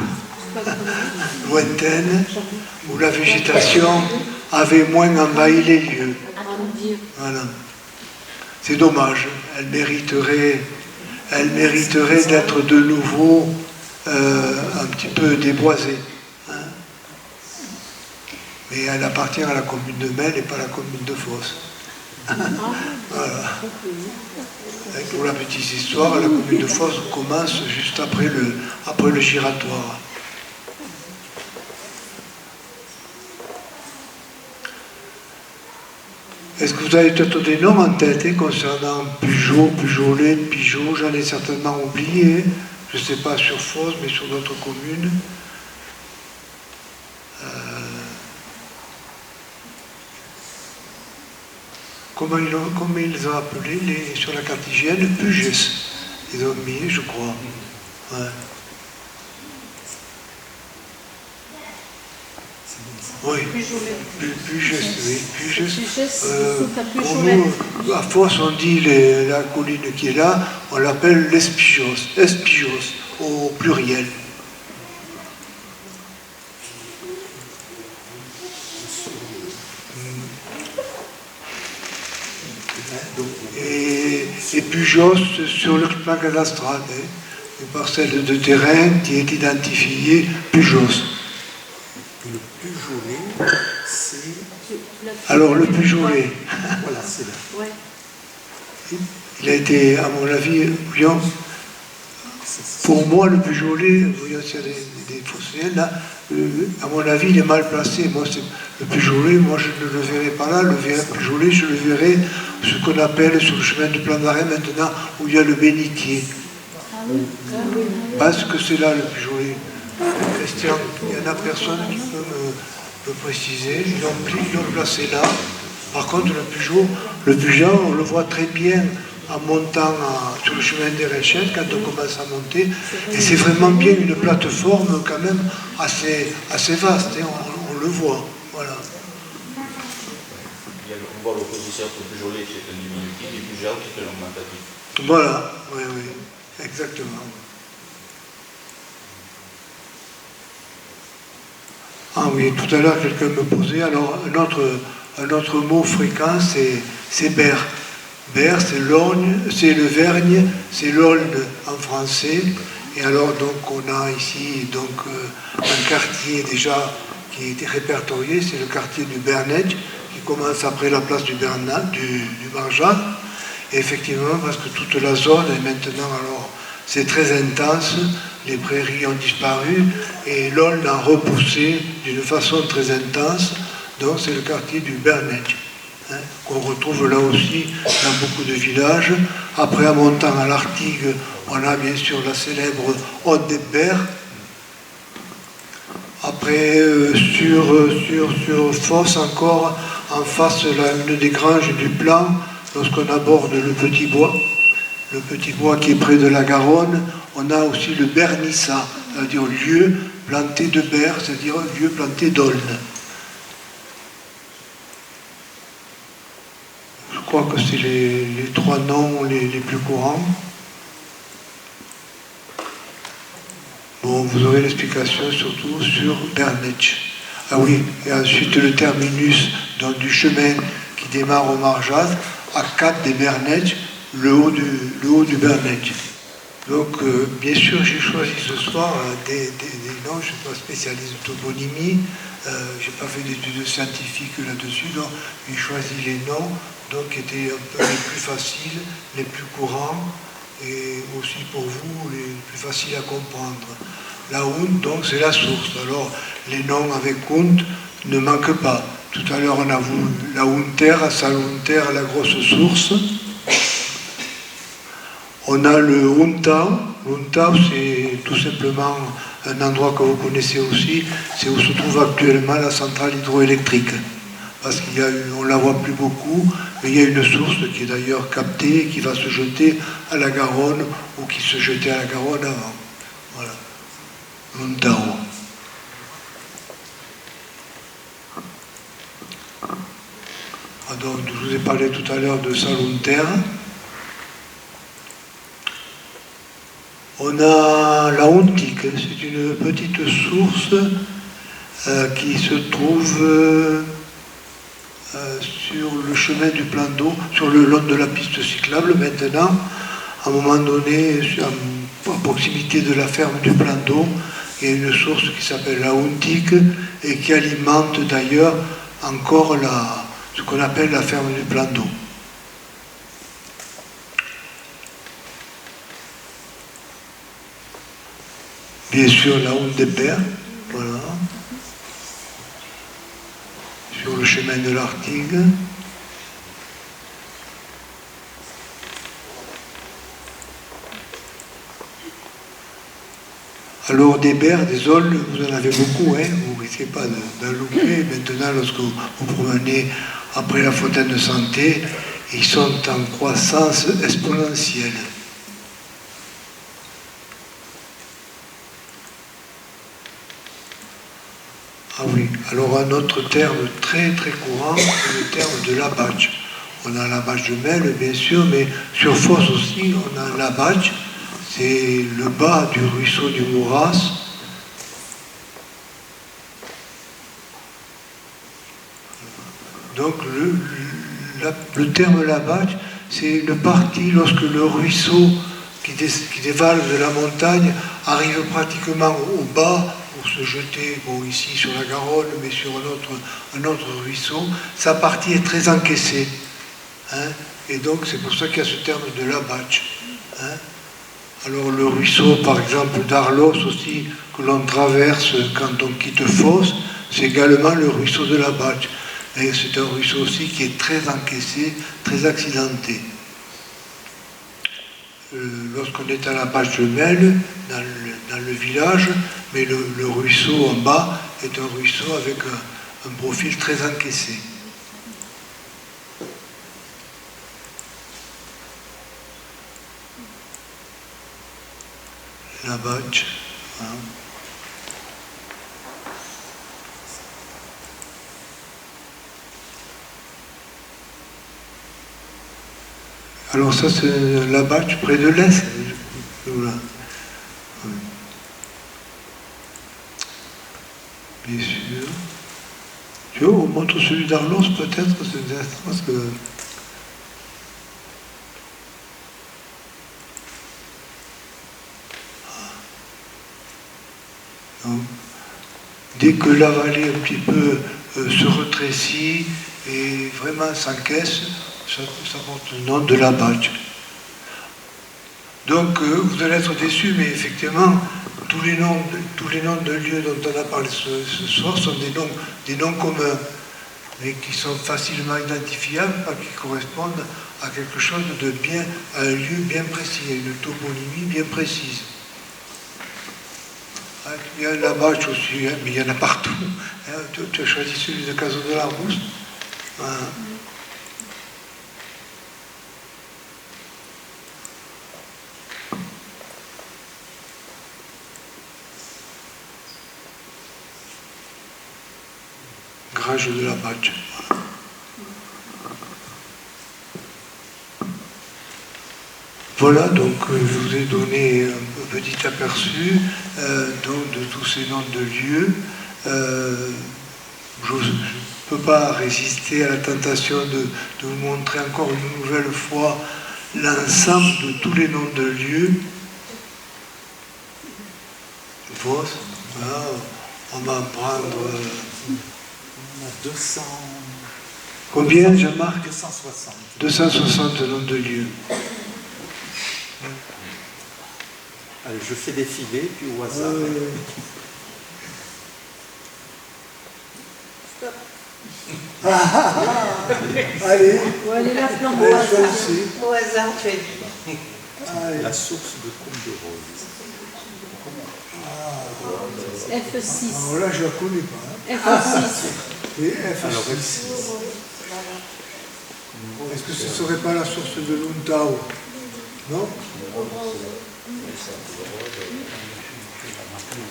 lointaine où la végétation avait moins envahi les lieux. Voilà. C'est dommage. Elle mériterait d'être de nouveau un petit peu déboisée. Hein. Mais elle appartient à la commune de Melle et pas à la commune de Fos. Voilà. Et pour la petite histoire, la commune de Fos commence juste après le giratoire. Est-ce que vous avez peut-être des noms en tête concernant Pujol, Pujolet, Pijot? J'en ai certainement oublié. Je ne sais pas sur Fos, mais sur d'autres communes. Comment ils ont appelé sur la carte hygiène? Puges. Ils ont mis, je crois. Ouais. Oui, Puges, oui. Pour nous, à Fos, on dit la colline qui est là, on l'appelle l'Espijos, Espijos, au pluriel. Et Pujos sur le plan cadastral, une parcelle de terrain qui est identifiée Pujos. Le Pujolet, c'est... Alors le Pujolet. Voilà, c'est là. Ouais. Il a été, à mon avis, Lyon. Pour moi, le Pujolet, voyons s'il y a des fausses là, à mon avis, il est mal placé. Moi, le Pujolet, moi, je ne le verrai pas là. Le Pujolet, je le verrai ce qu'on appelle sur le chemin du Plan d'Arrêt maintenant, où il y a le bénitier. Parce que c'est là le Pujolet. Christian, il n'y en a personne qui peut me préciser. Ils l'ont placé là. Par contre, le Pujol, on le voit très bien en montant sur le chemin des Réchettes, quand on commence à monter. Et c'est vraiment bien une plateforme quand même assez vaste. Hein, on le voit. Voilà. On voit l'opposition entre Pujolet qui est un diminutif et Pujol qui est un augmentatif. Voilà, oui, exactement. Ah oui, tout à l'heure, quelqu'un me posait, alors un autre mot fréquent, c'est berre. Berre, c'est l'Orne, c'est le Vergne, c'est l'Aulne en français. Et alors, donc, on a ici donc, un quartier déjà qui a été répertorié, c'est le quartier du Bernège, qui commence après la place du Barjac. Et effectivement, parce que toute la zone est maintenant, alors, c'est très intense, les prairies ont disparu, et l'Aulne a repoussé d'une façon très intense, donc c'est le quartier du Bernège. qu'on retrouve là aussi dans beaucoup de villages. Après, en montant à l'Artigue, on a bien sûr la célèbre Haute des Berres. Après, sur Fosse encore, en face, une des granges du Plan, lorsqu'on aborde le Petit Bois qui est près de la Garonne, on a aussi le Bernissa, c'est-à-dire lieu planté de berre, c'est-à-dire lieu planté d'aulne. Je crois que c'est les trois noms les plus courants. Bon, vous aurez l'explication surtout sur Bernetch. Ah oui, et ensuite le terminus donc, du chemin qui démarre au Marjaz, à 4 des Bernetch, le haut du Bernetch. Donc, bien sûr, j'ai choisi ce soir des noms, je ne suis pas spécialiste de toponymie, je n'ai pas fait d'études scientifiques là-dessus, donc j'ai choisi les noms donc, qui étaient un peu les plus faciles, les plus courants, et aussi pour vous, les plus faciles à comprendre. La Hount, donc, c'est la source. Alors, les noms avec Hount ne manquent pas. Tout à l'heure, on a vu la Hounterre, Salunterre, la grosse source. On a le Huntau. Huntau, c'est tout simplement un endroit que vous connaissez aussi, c'est où se trouve actuellement la centrale hydroélectrique. Parce on ne la voit plus beaucoup, mais il y a une source qui est d'ailleurs captée et qui va se jeter à la Garonne, ou qui se jetait à la Garonne avant. Voilà. Huntau. Donc, je vous ai parlé tout à l'heure de Salunterre. On a la Huntique, c'est une petite source qui se trouve sur le chemin du plan d'eau, sur le long de la piste cyclable maintenant. À un moment donné, à proximité de la ferme du plan d'eau, il y a une source qui s'appelle la Huntique et qui alimente d'ailleurs encore ce qu'on appelle la ferme du plan d'eau. Bien sûr, la Haute des Berres, voilà, sur le chemin de l'Artigue. Alors, des berres, des aulnes, vous en avez beaucoup, hein, vous ne risquez pas d'en louper. Maintenant, lorsque vous promenez après la fontaine de santé, ils sont en croissance exponentielle. Ah oui, alors un autre terme très très courant, c'est le terme de l'abatch. On a l'abatch de Melle, bien sûr, mais sur Fosse aussi, on a l'abatch, c'est le bas du ruisseau du Mouras. Donc le terme l'abatch, c'est une partie lorsque le ruisseau qui dévale de la montagne arrive pratiquement au bas, pour se jeter, bon, ici sur la Garonne, mais sur un autre ruisseau, sa partie est très encaissée. Hein, et donc c'est pour ça qu'il y a ce terme de l'abatch. Hein. Alors le ruisseau, par exemple, d'Arlos aussi, que l'on traverse quand on quitte Fosse, c'est également le ruisseau de l'abatch. Et c'est un ruisseau aussi qui est très encaissé, très accidenté. Lorsqu'on est à la bâche de Melle, dans le village, mais le ruisseau en bas est un ruisseau avec un profil très encaissé. La bâche. Hein. Alors ça, c'est la bâche près de l'Est. Voilà. Bien sûr. Tu vois, on montre celui d'Arlos peut-être, c'est intéressant parce que... Donc, dès que la vallée un petit peu se rétrécit et vraiment s'encaisse, ça porte le nom de la bâche. Donc vous allez être déçus, mais effectivement, tous les noms de lieux dont on a parlé ce soir sont des noms communs. mais qui sont facilement identifiables parce qu'ils correspondent à quelque chose de bien, à un lieu bien précis, à une toponymie bien précise. Il y a la bâche aussi, hein, mais il y en a partout. Hein, tu as choisi celui de Caso de la Rousse. Hein. Grage de la Bâche. Voilà, donc je vous ai donné un petit aperçu donc, de tous ces noms de lieux. Je ne peux pas résister à la tentation de vous montrer encore une nouvelle fois l'ensemble de tous les noms de lieux. Vos, voilà, on va en prendre... On a 200... Combien, Jean-Marc? 260. 260 noms de lieux. Allez, je fais défiler, puis au hasard. Stop. Allez. Ou elle est là, flambeau Allez, au hasard. choisissez. Au hasard, tu as dit. Allez. La source de Comte de Rose. F6. Alors là, je ne la connais pas. Hein. F6. Et F6. Alors, F6. Est-ce que ce ne serait pas la source de Luntao? Non?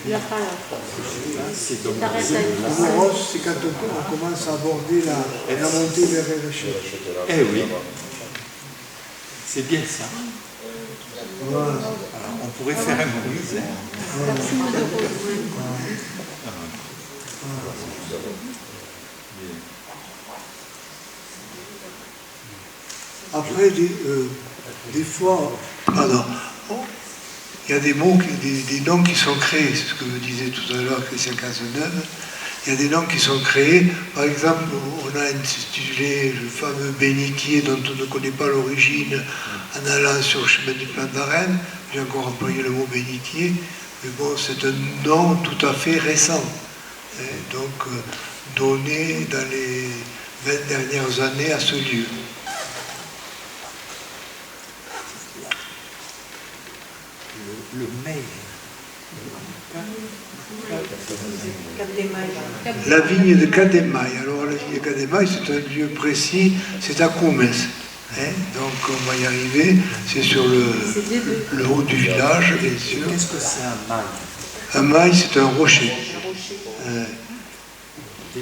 Il a pas là. C'est donc T'arrêtes avec Le rose, c'est quand on commence à aborder la montée vers les recherches. Eh oui. C'est bien ça. Voilà. Alors, on pourrait faire un quiz. Hein. La cime de Rose. Après, des fois, pardon, il y a des mots, des noms qui sont créés, c'est ce que me disait tout à l'heure Christian Cazeneuve. Il y a des noms qui sont créés. Par exemple, on a intitulé le fameux bénitier dont on ne connaît pas l'origine en allant sur le chemin du Plan d'Arène. J'ai encore employé le mot bénitier, mais bon, c'est un nom tout à fait récent. Et donc, donné dans les 20 dernières années à ce lieu. Le mail. La vigne de Cademaille. Alors la vigne de Cademaille, c'est un lieu précis, c'est à Coumès. Hein, donc on va y arriver, c'est sur le haut du village, bien sûr. Qu'est-ce que c'est un mail? Un mail, c'est un rocher.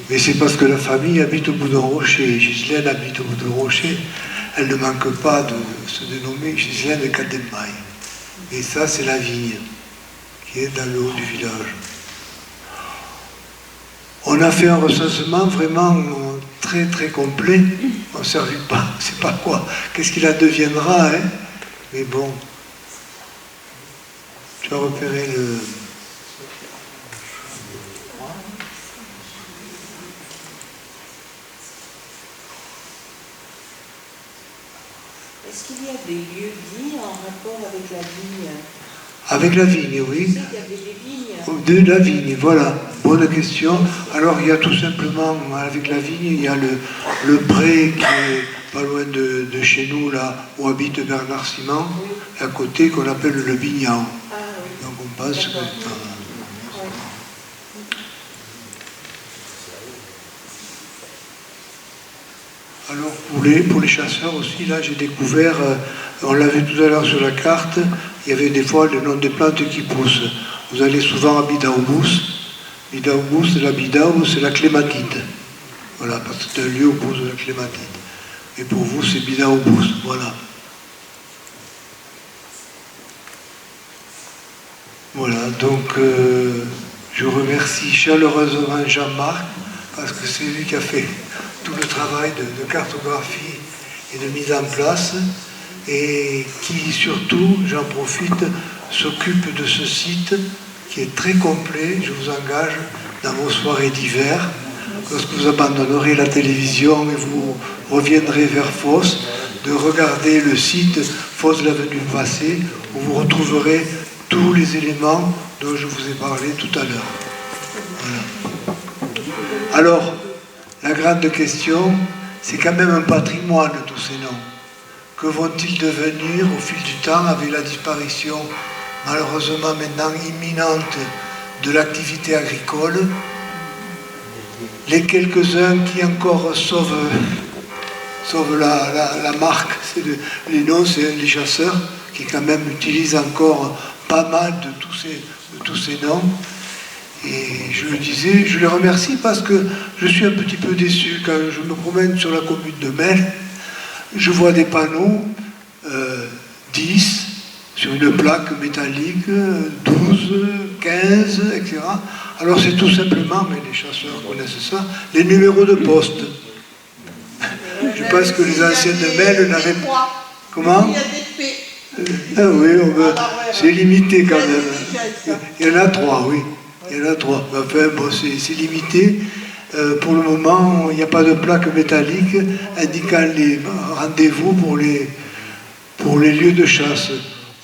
Mais c'est parce que la famille habite au bout d'un rocher. Ghislaine habite au bout d'un rocher. Elle ne manque pas de se dénommer Ghislaine de Cademaille. Et ça, c'est la vigne qui est dans le haut du village. On a fait un recensement vraiment très très complet. On ne servit pas, on ne sait pas quoi. Qu'est-ce qu'il addeviendra, hein? Mais bon, tu as repéré le... Est-ce qu'il y a des lieux dits en rapport avec la vigne? Avec la vigne, oui. Tu sais qu'il y avait des vignes. De la vigne, voilà. Bonne question. Alors, il y a tout simplement, avec la vigne, il y a le pré qui est pas loin de chez nous, là, où habite Bernard Simon, et à côté, qu'on appelle le Bignan. Ah oui. Donc, on passe... Alors, pour les chasseurs aussi, là, j'ai découvert, on l'a vu tout à l'heure sur la carte, il y avait des fois le nom des plantes qui poussent. Vous allez souvent à Bidaoubous. Bidaoubous, c'est la bidaou, c'est la clématite. Voilà, parce que c'est un lieu où pousse la clématite. Et pour vous, c'est Bidaoubous, voilà. Voilà, donc je remercie chaleureusement Jean-Marc, parce que c'est lui qui a fait tout le travail de cartographie et de mise en place, et qui surtout, j'en profite, s'occupe de ce site qui est très complet. Je vous engage dans vos soirées d'hiver, lorsque vous abandonnerez la télévision et vous reviendrez vers Fos, de regarder le site Fos de l'avenue Passé, où vous retrouverez tous les éléments dont je vous ai parlé tout à l'heure. Voilà. Alors, la grande question, c'est quand même un patrimoine, tous ces noms. Que vont-ils devenir au fil du temps avec la disparition, malheureusement maintenant imminente, de l'activité agricole? Les quelques-uns qui encore sauvent la marque, les noms, c'est les chasseurs, qui quand même utilisent encore pas mal de tous ces noms. Et je le disais, je les remercie parce que je suis un petit peu déçu quand je me promène sur la commune de Melle, je vois des panneaux 10 sur une plaque métallique, 12, 15, etc. Alors c'est tout simplement, mais les chasseurs connaissent ça, les numéros de poste. Je pense que les anciens de Melle n'avaient pas. Comment? Il y a des P. Ah oui, c'est limité quand même. Il y en a 3, oui. Il y en a 3. Enfin, bon, c'est limité. Pour le moment, il n'y a pas de plaque métallique indiquant les rendez-vous pour les lieux de chasse.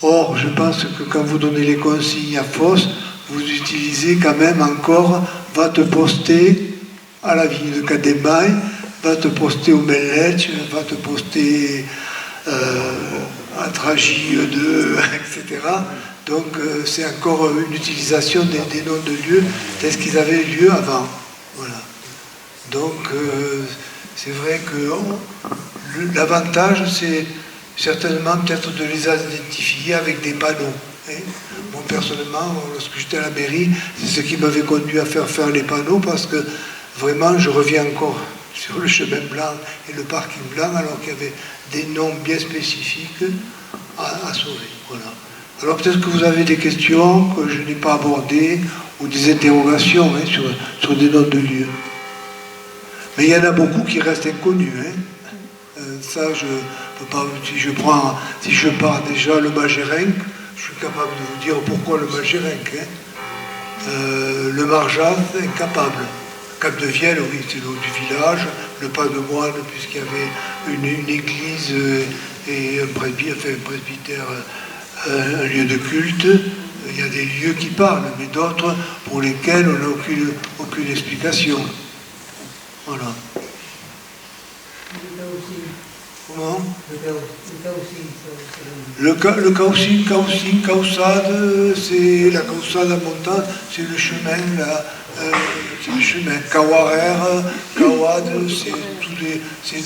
Or, je pense que quand vous donnez les consignes à Fosse, vous utilisez quand même encore va te poster à la ville de Cademaille, va te poster au Melletch, va te poster à Tragy 2, etc. Donc c'est encore une utilisation des noms de lieux tels qu'ils avaient lieu avant. Voilà. Donc c'est vrai que l'avantage c'est certainement peut-être de les identifier avec des panneaux. Hein. Moi personnellement, lorsque j'étais à la mairie, c'est ce qui m'avait conduit à faire les panneaux parce que vraiment je reviens encore sur le chemin blanc et le parking blanc alors qu'il y avait des noms bien spécifiques à sauver. Voilà. Alors peut-être que vous avez des questions que je n'ai pas abordées ou des interrogations hein, sur des noms de lieux. Mais il y en a beaucoup qui restent inconnus. Hein. Ça, je peux pas. Si je pars déjà le Magérenc, je suis capable de vous dire pourquoi le Magérenc. Hein. Le Marjat, incapable. Cap de Vielle, oui, c'est le haut du village. Le Pas de Moine, puisqu'il y avait une église et un presbytère, un lieu de culte. Il y a des lieux qui parlent, mais d'autres pour lesquels on n'a aucune explication. Voilà. Comment? Le Caussade, c'est la Caussade à montagne, c'est le chemin, c'est le chemin. Kawarer, Kawad, c'est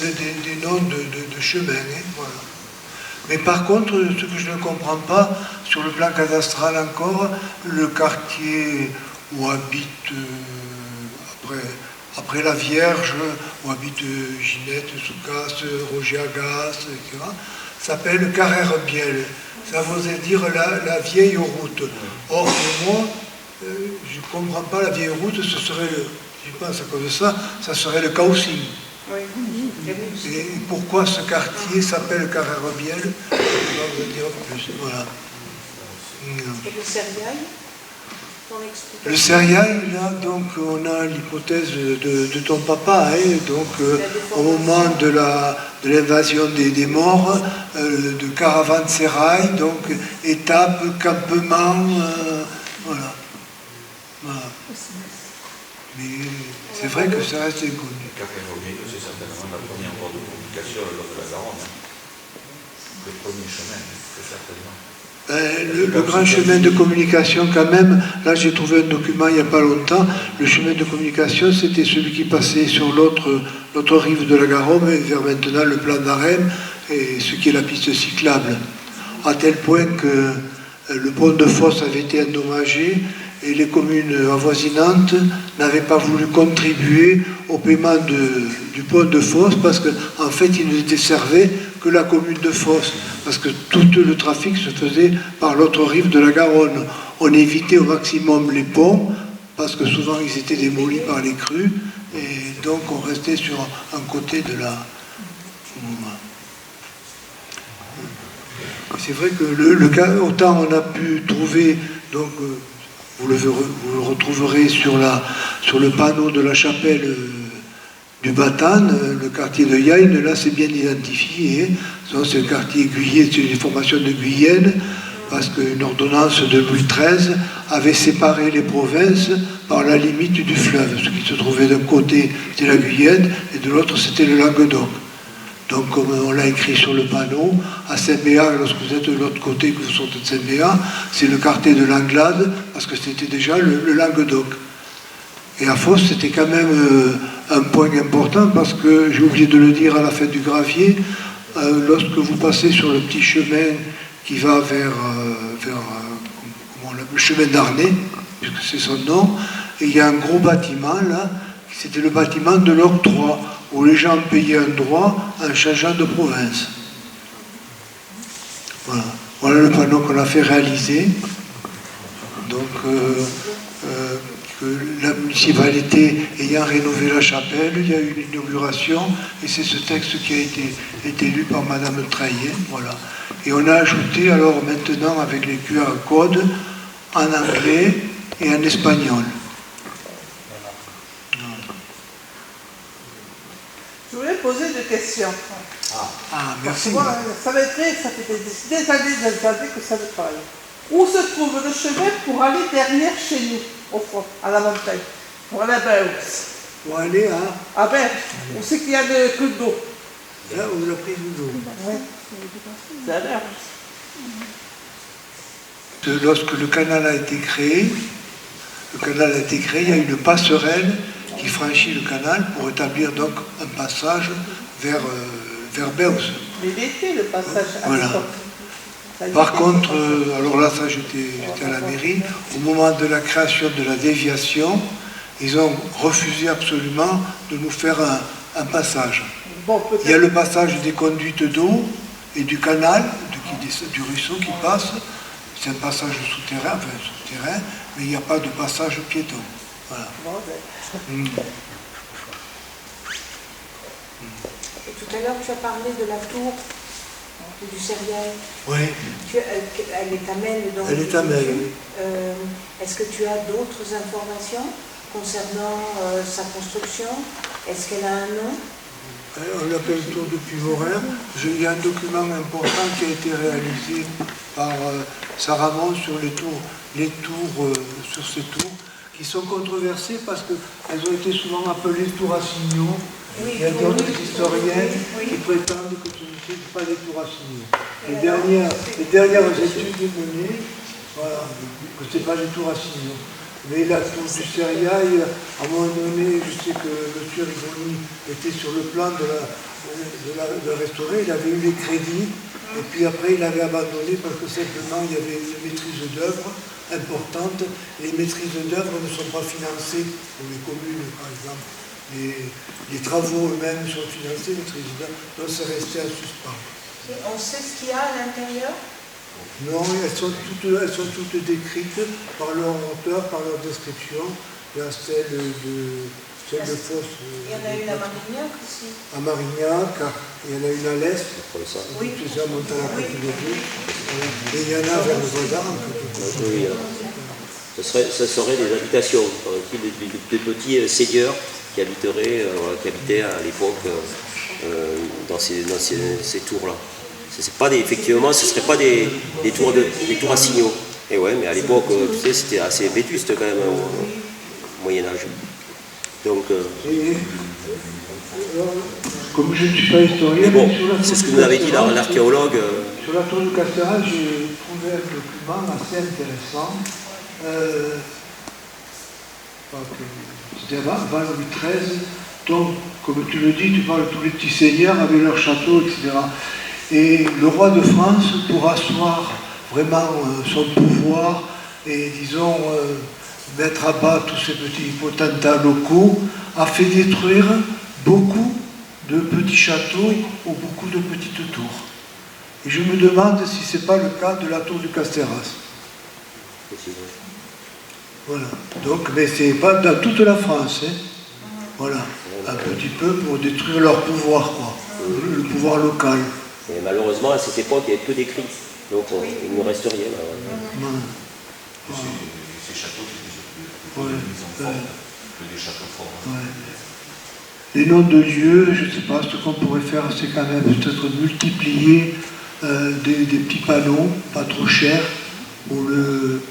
des noms de chemin. Hein, voilà. Mais par contre, ce que je ne comprends pas, sur le plan cadastral encore, le quartier où habite après la Vierge, où habitent Ginette, Soucasse, Roger Agasse, etc., s'appelle Carrère-Biel. Ça voudrait dire la vieille route. Or, pour moi, je ne comprends pas la vieille route, ce serait je pense à cause de ça, ça serait le Caussin. Oui. Et pourquoi ce quartier s'appelle Carrère-Biel? Je vais vous dire plus. Voilà. Et le céréal? Le céréal, là, donc, on a l'hypothèse de ton papa, hein, donc, au moment de l'invasion des morts, de caravansérail, donc, étape, campement, voilà. Mais c'est vrai que ça reste inconnu. C'est certainement la première voie de communication lors de la Garonne. Le premier chemin, c'est certainement. Le grand chemin de communication quand même, là j'ai trouvé un document il n'y a pas longtemps, le chemin de communication c'était celui qui passait sur l'autre rive de la Garonne et vers maintenant le plan d'Arène et ce qui est la piste cyclable, à tel point que le pont de Fosse avait été endommagé et les communes avoisinantes n'avaient pas voulu contribuer au paiement du pont de Fosse parce qu'en fait il ne desservait que la commune de Fosse, parce que tout le trafic se faisait par l'autre rive de la Garonne. On évitait au maximum les ponts, parce que souvent ils étaient démolis par les crues, et donc on restait sur un côté de la... C'est vrai que le cas, autant on a pu trouver, donc vous le retrouverez sur le panneau de la chapelle du Batane, le quartier de Yaïne, là c'est bien identifié. C'est le quartier Guyenne, c'est une formation de Guyenne. parce qu'une ordonnance de Louis XIII avait séparé les provinces par la limite du fleuve. Ce qui se trouvait d'un côté, c'était la Guyenne, et de l'autre, c'était le Languedoc. Donc, comme on l'a écrit sur le panneau, à Saint-Béat, lorsque vous êtes de l'autre côté, que vous sortez de Saint-Béat, c'est le quartier de Langlade, parce que c'était déjà le Languedoc. Et à Fos, c'était quand même un point important, parce que, j'ai oublié de le dire à la fête du Gravier, lorsque vous passez sur le petit chemin qui va vers le chemin d'Arnay, puisque c'est son nom, et il y a un gros bâtiment là, c'était le bâtiment de l'octroi, où les gens payaient un droit en changeant de province. Voilà, voilà le panneau qu'on a fait réaliser. Donc, la municipalité ayant rénové la chapelle, il y a eu une inauguration, et c'est ce texte qui a été lu par Madame Traillet, voilà. Et on a ajouté alors maintenant avec les QR codes en anglais et en espagnol. Je voulais poser deux questions. Ah, merci. Moi, ça fait des années que ça me travaille. Où se trouve le chemin pour aller derrière chez nous, au fond, à la montagne, pour aller à Berks? Pour aller à Berks, où c'est qu'il y a le coup d'eau? Là où la prise d'eau. Oui. C'est à Berks. Lorsque le canal a été créé, il y a une passerelle qui franchit le canal pour établir donc un passage vers Berks. Mais il était le passage à voilà. Par contre, alors là, ça j'étais à la mairie, au moment de la création de la déviation, ils ont refusé absolument de nous faire un passage. Bon, il y a le passage des conduites d'eau et du canal, du ruisseau qui passe, c'est un passage souterrain, mais il n'y a pas de passage piéton. Voilà. Bon, Et tout à l'heure, tu as parlé de la tour du céréal. Oui. Elle est à Melle, donc. Elle est à Melle, oui. Est-ce que tu as d'autres informations concernant sa construction? Est-ce qu'elle a un nom? On l'appelle Tour de Puy-Morin. Il y a un document important qui a été réalisé par Saramon sur sur ces tours, qui sont controversées parce qu'elles ont été souvent appelées tours à signaux. Oui, il y a d'autres historiens qui prétendent que ce ne sont pas des tours à signaux. Les dernières études menées, voilà, que ce n'est pas des tours à signaux. Mais la tour du Cériaille, à un moment donné, je sais que M. Rigoni était sur le plan de la restaurer, il avait eu les crédits, et puis après il avait abandonné parce que simplement il y avait une maîtrise d'œuvre importante, et les maîtrises d'œuvre ne sont pas financées pour les communes, par exemple. Les travaux eux-mêmes sont financés, les maîtrises d'œuvre, donc c'est resté à suspens. Et on sait ce qu'il y a à l'intérieur? Non, elles sont toutes décrites par leur auteur, par leur description. Il y a celle de Fos. Il y en a une à Marignac aussi. À Marignac, il y en a une à l'Est. Oui. C'est ça, montant à la côte de Dieu. Et il y en a vers le Voisin. Oui, ce serait des habitations, des petits seigneurs qui habitaient à l'époque dans ces tours-là. Effectivement, ce ne seraient pas des tours à signaux. Et ouais, mais à l'époque, tu sais, c'était assez vétuste quand même au Moyen-Âge. Donc. Comme je ne suis pas historien, bon, c'est ce que nous avait dit l'archéologue. Sur la tour du Castéral, j'ai trouvé un document assez intéressant. C'était avant Louis XIII. Donc, comme tu le dis, tu parles de tous les petits seigneurs avec leurs châteaux, etc. Et le roi de France, pour asseoir vraiment son pouvoir et, disons, mettre à bas tous ces petits potentats locaux, a fait détruire beaucoup de petits châteaux ou beaucoup de petites tours. Et je me demande si ce n'est pas le cas de la tour du Castéras. Voilà. Donc, mais c'est pas dans toute la France. Hein. Voilà. Un petit peu pour détruire leur pouvoir, quoi. Le pouvoir local. Et malheureusement, à cette époque, il n'y avait que des cris. Donc, il ne nous reste rien. Ces châteaux, c'était des maisons fortes, que des châteaux forts. Ouais. Les noms de lieux, je ne sais pas, ce qu'on pourrait faire, c'est quand même peut-être multiplier des petits panneaux, pas trop chers, pour le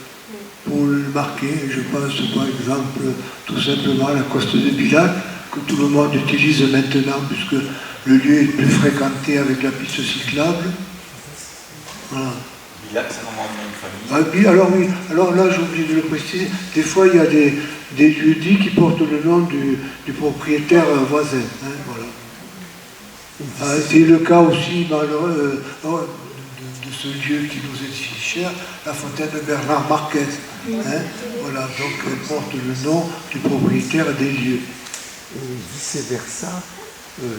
marquer. Je pense par exemple tout simplement à la Coste de Bilac, que tout le monde utilise maintenant puisque le lieu est plus fréquenté avec la piste cyclable. Voilà. Bilac, c'est un nom de famille. Ah, oui, alors là j'ai oublié de le préciser, des fois il y a des lieux-dits qui portent le nom du propriétaire voisin. Hein, voilà. C'est le cas aussi malheureux de ce lieu qui nous est si cher, la fontaine de Bernard Marquez. Hein, voilà, donc elle porte le nom du propriétaire des lieux. Et vice-versa,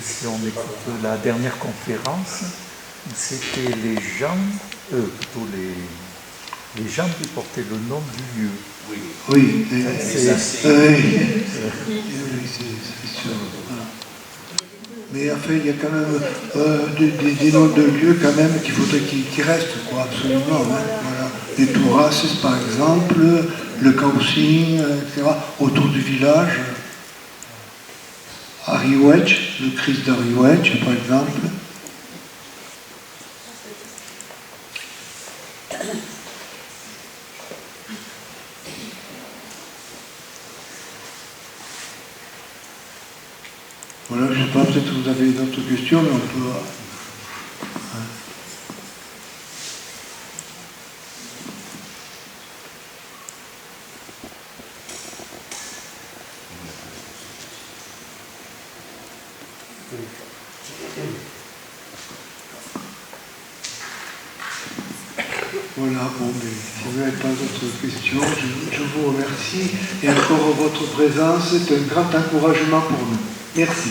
si on écoute la dernière conférence, c'était les gens, plutôt les gens qui portaient le nom du lieu. Oui, C'est c'est sûr. Voilà. Mais enfin, il y a quand même des noms de lieux quand même qu'il faudrait qu'ils restent, quoi, absolument. Hein, voilà. Les Tourasses, par exemple, le Causing, etc., autour du village. Ariouetch, le Christ d'Ariouetch, par exemple. Voilà, je ne sais pas, peut-être que vous avez d'autres questions, mais on peut... Voilà, bon, mais si vous n'avez pas d'autres questions, je vous remercie. Et encore votre présence est un grand encouragement pour nous. Merci.